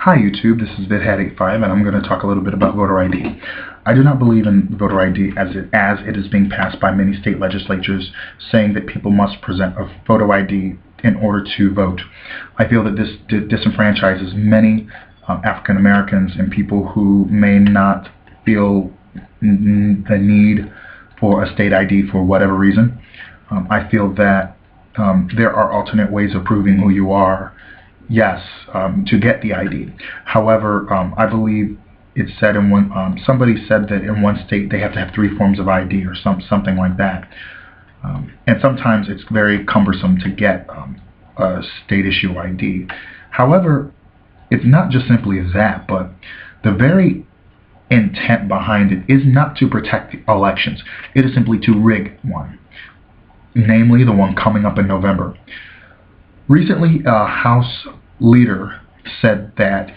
Hi YouTube, this is VidHead85 and I'm going to talk a little bit about voter ID. I do not believe in voter ID as it is being passed by many state legislatures saying that people must present a photo ID in order to vote. I feel that this disenfranchises many African Americans and people who may not feel the need for a state ID for whatever reason. I feel that there are alternate ways of proving who you are. Yes, to get the ID. However, I believe it said in one, somebody said that in one state they have to have 3 forms of ID or something like that. And sometimes it's very cumbersome to get a state issue ID. However, it's not just simply that, but the very intent behind it is not to protect the elections. It is simply to rig one, namely the one coming up in November. Recently, a House leader said that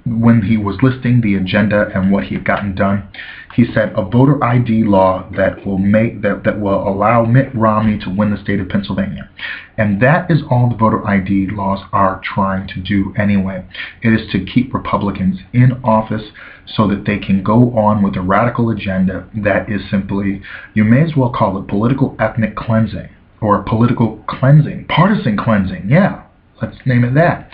when he was listing the agenda and what he had gotten done, he said a voter ID law that will allow Mitt Romney to win the state of Pennsylvania. And that is all the voter ID laws are trying to do anyway. It is to keep Republicans in office so that they can go on with a radical agenda that is simply, you may as well call it political ethnic cleansing. Or political cleansing, partisan cleansing, yeah, let's name it that.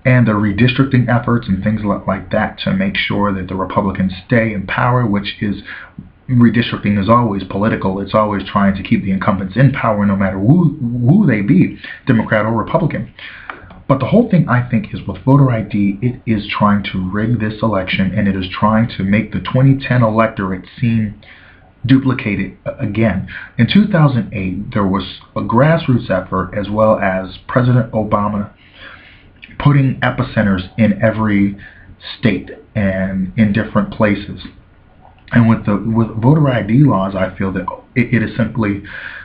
And the redistricting efforts and things like that to make sure that the Republicans stay in power, which is, redistricting is always political. It's always trying to keep the incumbents in power no matter who they be, Democrat or Republican. But the whole thing, I think, is with voter ID, it is trying to rig this election, and it is trying to make the 2010 electorate seem duplicated again. In 2008, there was a grassroots effort as well as President Obama putting epicenters in every state and in different places. And with voter ID laws, I feel that it is simply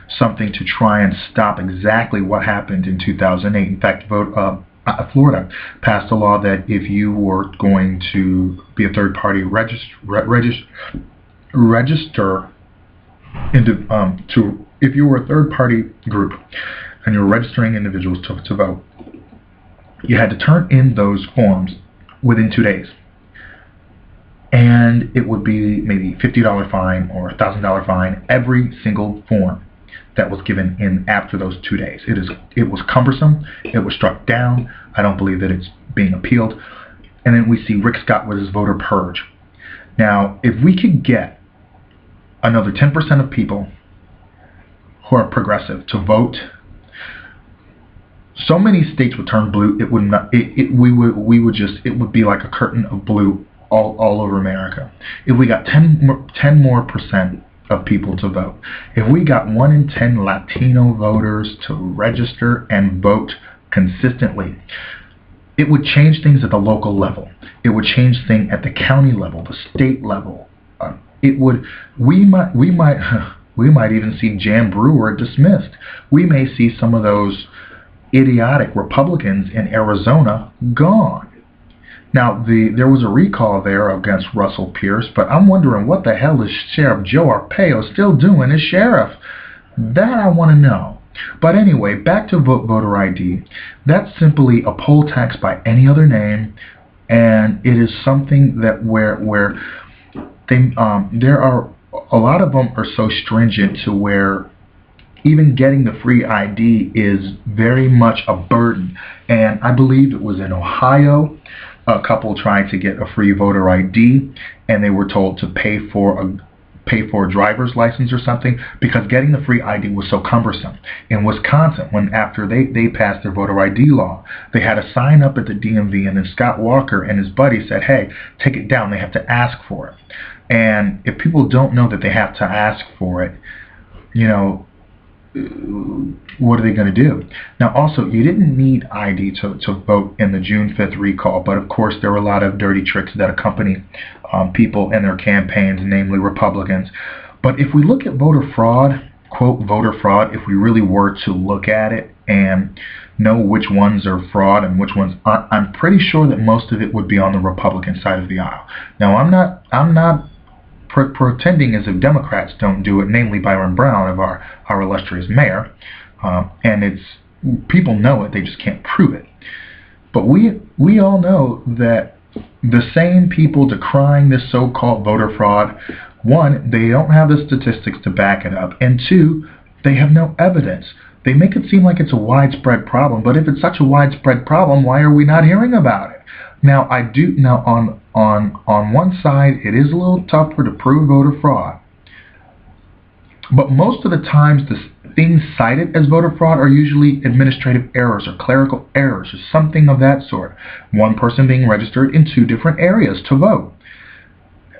something to try and stop exactly what happened in 2008. In fact, Florida passed a law that if you were going to be a third party if you were a third party group and you're registering individuals to vote, you had to turn in those forms within 2 days, and it would be maybe $50 fine or $1,000 fine every single form that was given in after those 2 days. It was cumbersome. It was struck down. I don't believe that it's being appealed. And then we see Rick Scott with his voter purge. Now, if we could get another 10% of people who are progressive to vote, so many states would turn blue. It would not. It would be like a curtain of blue all over America. If we got 10 more percent of people to vote, if we got 1 in 10 Latino voters to register and vote consistently, it would change things at the local level. It would change things at the county level, the state level. We might even see Jan Brewer dismissed. We may see some of those idiotic Republicans in Arizona gone. Now, there was a recall there against Russell Pierce, but I'm wondering what the hell is Sheriff Joe Arpaio still doing as sheriff? That I want to know. But anyway, back to voter ID. That's simply a poll tax by any other name, and it is something that where there are a lot of them are so stringent to where even getting the free ID is very much a burden. And I believe it was in Ohio, a couple tried to get a free voter ID, and they were told to pay for a driver's license or something because getting the free ID was so cumbersome. In Wisconsin, after they passed their voter ID law, they had a sign up at the DMV, and then Scott Walker and his buddy said, "Hey, take it down. They have to ask for it." And if people don't know that they have to ask for it, what are they going to do? Now, also, you didn't need ID to vote in the June 5th recall, but of course there were a lot of dirty tricks that accompany people in their campaigns, namely Republicans. But if we look at voter fraud, quote voter fraud, if we really were to look at it and know which ones are fraud and which ones aren't, I'm pretty sure that most of it would be on the Republican side of the aisle. Now, I'm not pretending as if Democrats don't do it, namely Byron Brown, of our illustrious mayor, and people know it, they just can't prove it. But we all know that the same people decrying this so-called voter fraud, one, they don't have the statistics to back it up, and two, they have no evidence. They make it seem like it's a widespread problem, but if it's such a widespread problem, why are we not hearing about it? Now, on one side, it is a little tougher to prove voter fraud, but most of the times the things cited as voter fraud are usually administrative errors or clerical errors or something of that sort. One person being registered in two different areas to vote.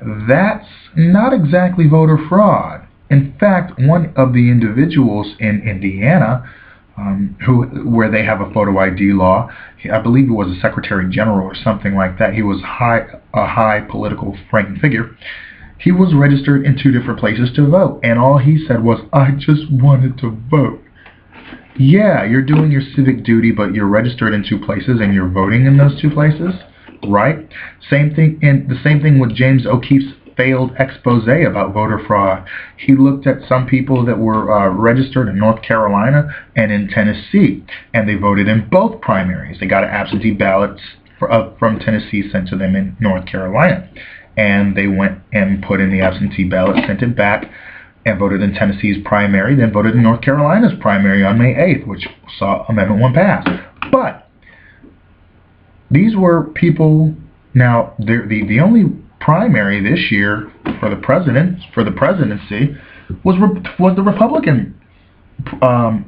That's not exactly voter fraud. In fact, one of the individuals in Indiana, where they have a photo ID law, I believe he was a secretary general or something like that. He was a high political ranking figure. He was registered in two different places to vote, and all he said was, "I just wanted to vote." Yeah, you're doing your civic duty, but you're registered in two places and you're voting in those two places, right? Same thing, and the same thing with James O'Keefe's failed expose about voter fraud. He looked at some people that were registered in North Carolina and in Tennessee, and they voted in both primaries. They got absentee ballots from Tennessee sent to them in North Carolina. And they went and put in the absentee ballot, sent it back, and voted in Tennessee's primary, then voted in North Carolina's primary on May 8th, which saw Amendment 1 pass. But these were people. Now, the only primary this year for the presidency was the Republican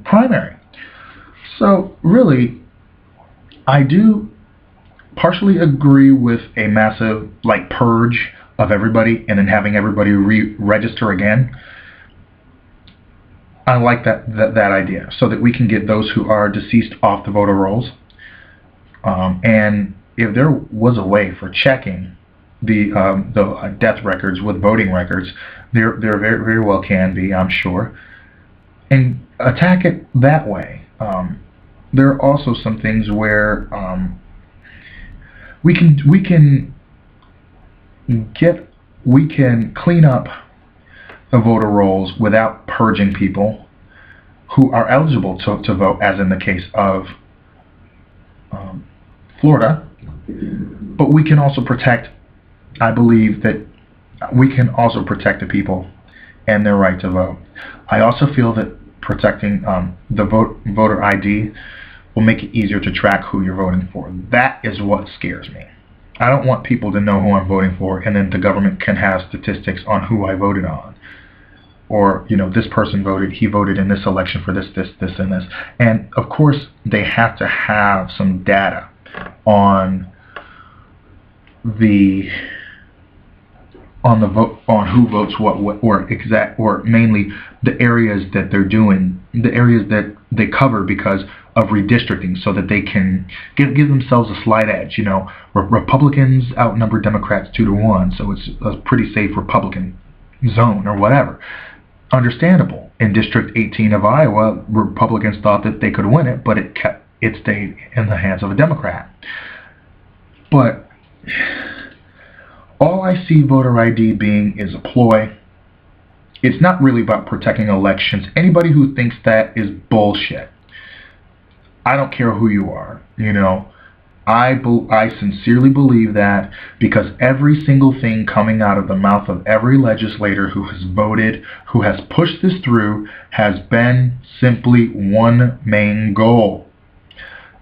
primary. So really, I do partially agree with a massive purge of everybody and then having everybody re-register again. I like that idea, so that we can get those who are deceased off the voter rolls. And if there was a way for checking the death records with voting records, there very, very well can be, I'm sure, and attack it that way. There are also some things where we can clean up the voter rolls without purging people who are eligible to vote, as in the case of Florida. But we can also protect, I believe that we can also protect the people and their right to vote. I also feel that protecting the voter ID will make it easier to track who you're voting for. That is what scares me. I don't want people to know who I'm voting for, and then the government can have statistics on who I voted on. Or, this person voted, he voted in this election for this, and this. And of course, they have to have some data on who votes what, or mainly the areas that they're doing, the areas that they cover because of redistricting, so that they can give themselves a slight edge. Republicans outnumber Democrats 2-1, so it's a pretty safe Republican zone or whatever. Understandable. In District 18 of Iowa, Republicans thought that they could win it, but it stayed in the hands of a Democrat. But all I see voter ID being is a ploy. It's not really about protecting elections. Anybody who thinks that is bullshit. I don't care who you are, I sincerely believe that, because every single thing coming out of the mouth of every legislator who has voted, who has pushed this through, has been simply one main goal: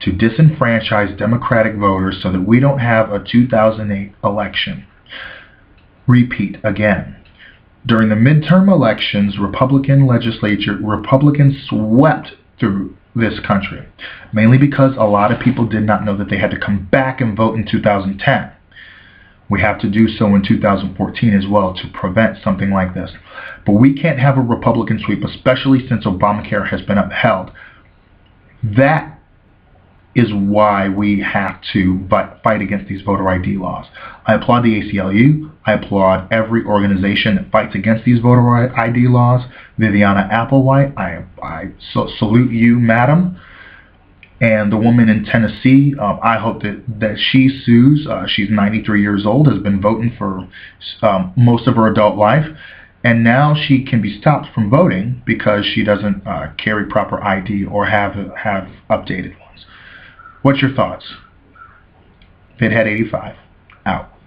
to disenfranchise Democratic voters so that we don't have a 2008 election repeat again. During the midterm elections, Republicans swept through this country, mainly because a lot of people did not know that they had to come back and vote in 2010. We have to do so in 2014 as well to prevent something like this. But we can't have a Republican sweep, especially since Obamacare has been upheld. That is why we have to fight against these voter ID laws. I applaud the ACLU. I applaud every organization that fights against these voter ID laws. Viviana Applewhite, I salute you, madam. And the woman in Tennessee, I hope that she sues. She's 93 years old, has been voting for most of her adult life, and now she can be stopped from voting because she doesn't carry proper ID or have updated ones. What's your thoughts? Fithead85, out.